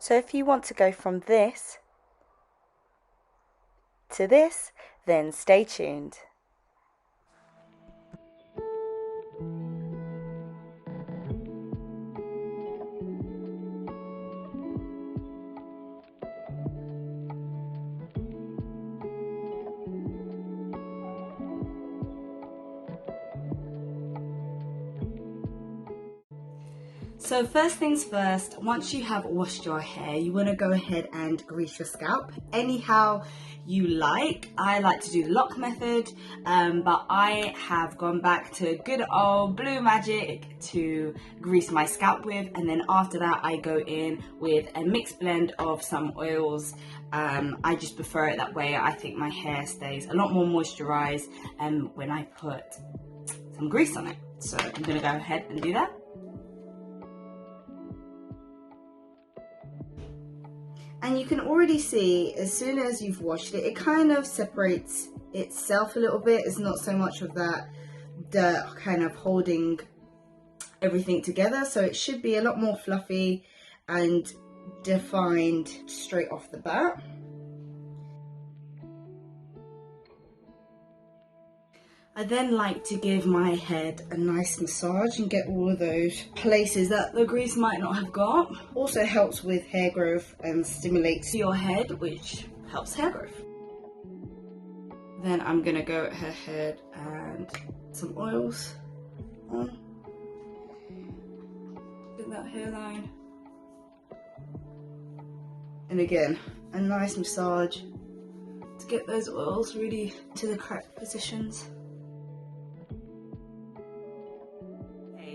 So if you want to go from this to this, then stay tuned. So first things first, once you have washed your hair, you want to go ahead and grease your scalp anyhow you like. I like to do the lock method, but I have gone back to good old Blue Magic to grease my scalp with, and then after that I go in with a mixed blend of some oils. I just prefer it that way. I think my hair stays a lot more moisturized when I put some grease on it. So I'm going to go ahead and do that. And you can already see, as soon as you've washed it, it kind of separates itself a little bit. It's not so much of that dirt kind of holding everything together. So it should be a lot more fluffy and defined straight off the bat. I then like to give my head a nice massage and get all of those places that the grease might not have got. Also helps with hair growth and stimulates your head, which helps hair growth. Then I'm gonna go at her head and some oils on. Get that hairline. And again, a nice massage to get those oils really to the correct positions.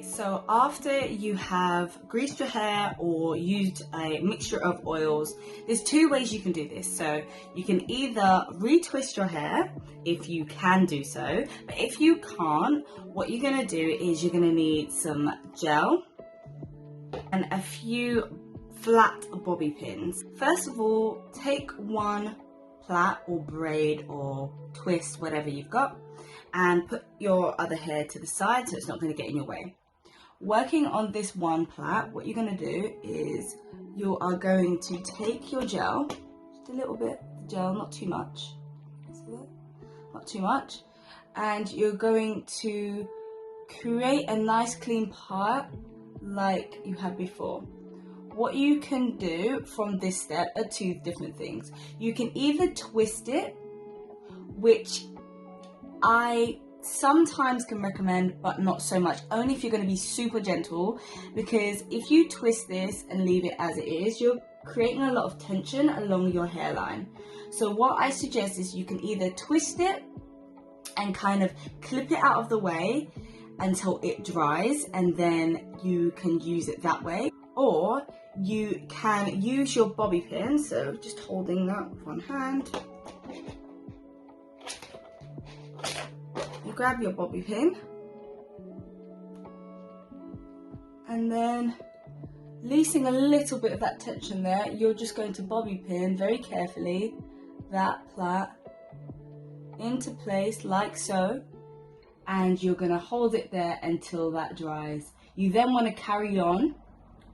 So after you have greased your hair or used a mixture of oils, there's two ways you can do this. So you can either retwist your hair if you can do so, but if you can't, what you're going to do is you're going to need some gel and a few flat bobby pins. First of all, take one plait or braid or twist, whatever you've got, and put your other hair to the side so it's not going to get in your way. Working on this one plait, what you're going to do is you are going to take your gel, just a little bit of gel, not too much, not too much, and you're going to create a nice clean part like you had before. What you can do from this step are two different things. You can either twist it, which I sometimes can recommend, but not so much, only if you're going to be super gentle, because if you twist this and leave it as it is, you're creating a lot of tension along your hairline. So what I suggest is you can either twist it and kind of clip it out of the way until it dries, and then you can use it that way, or you can use your bobby pin, so just holding that with one hand. You grab your bobby pin and then, releasing a little bit of that tension there, you're just going to bobby pin very carefully that plait into place like so, and you're going to hold it there until that dries. You then want to carry on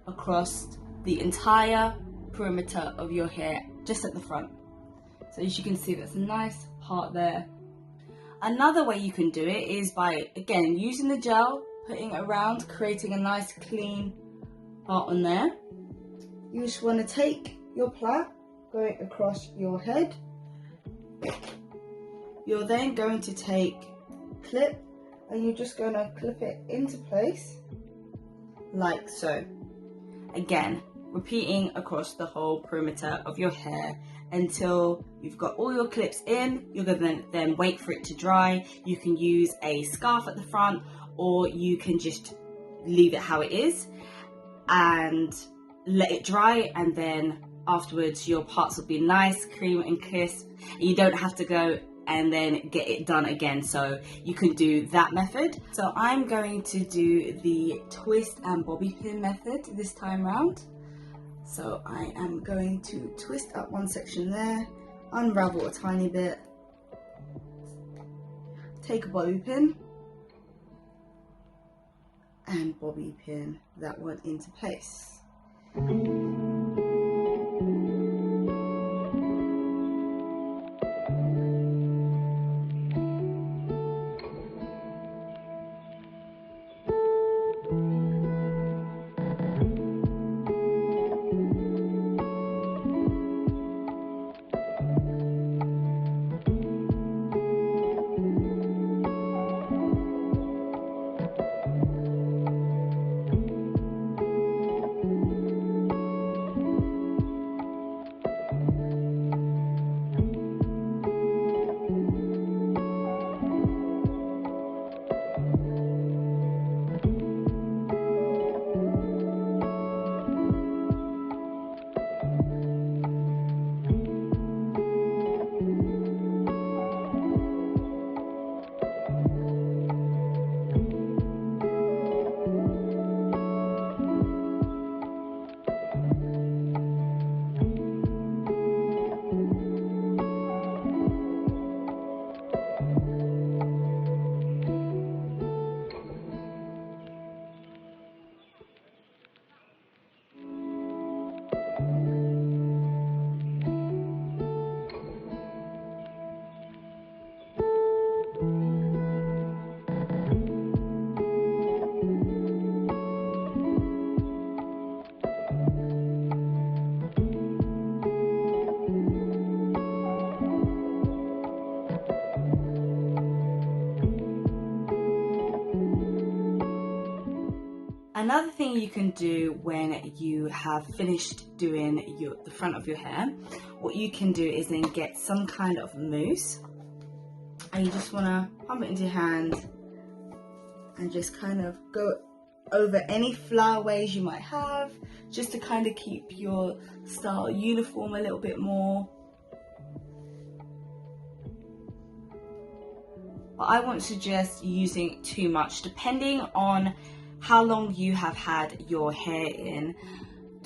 across the entire perimeter of your hair, just at the front. So as you can see, that's a nice part there. Another way you can do it is by, again, using the gel, putting it around, creating a nice clean part on there. You just want to take your plait, going across your head. You're then going to take clip, and you're just going to clip it into place like so. Again, repeating across the whole perimeter of your hair until you've got all your clips in. You're going to then wait for it to dry. You can use a scarf at the front, or you can just leave it how it is and let it dry, and then afterwards your parts will be nice, cream and crisp. You don't have to go and then get it done again, so you can do that method. So I'm going to do the twist and bobby pin method this time round. So I am going to twist up one section there, unravel a tiny bit, take a bobby pin and bobby pin that one into place. Another thing you can do when you have finished doing the front of your hair, what you can do is then get some kind of mousse, and you just want to pump it into your hand and just kind of go over any flyaways you might have, just to kind of keep your style uniform a little bit more. But I won't suggest using too much, depending on how long you have had your hair in.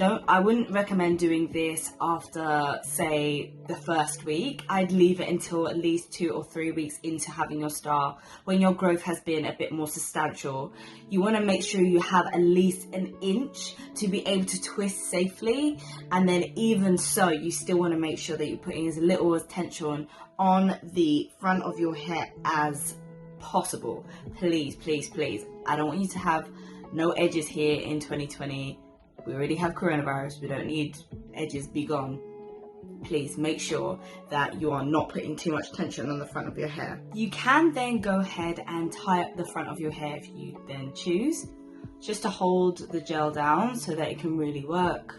I wouldn't recommend doing this after, say, the first week. I'd leave it until at least 2 or 3 weeks into having your style, when your growth has been a bit more substantial. You want to make sure you have at least an inch to be able to twist safely, and then even so, you still want to make sure that you're putting as little tension on the front of your hair as possible. Please, please, please. I don't want you to have no edges here in 2020. We already have coronavirus. We don't need edges. Be gone. Please make sure that you are not putting too much tension on the front of your hair. You can then go ahead and tie up the front of your hair if you then choose, just to hold the gel down so that it can really work,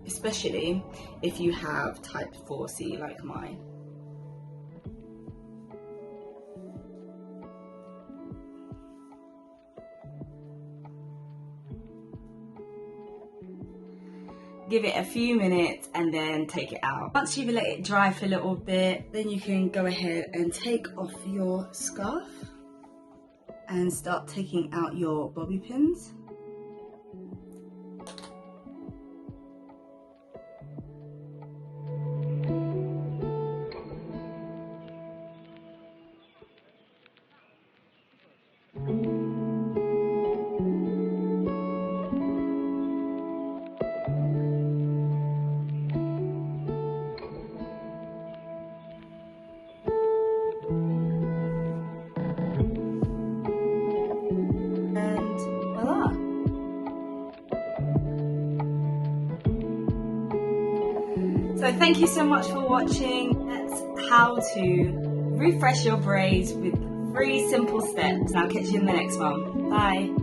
especially if you have type 4C like mine. Give it a few minutes and then take it out. Once you've let it dry for a little bit, then you can go ahead and take off your scarf and start taking out your bobby pins. So thank you so much for watching. That's how to refresh your braids with 3 simple steps. I'll catch you in the next one. Bye.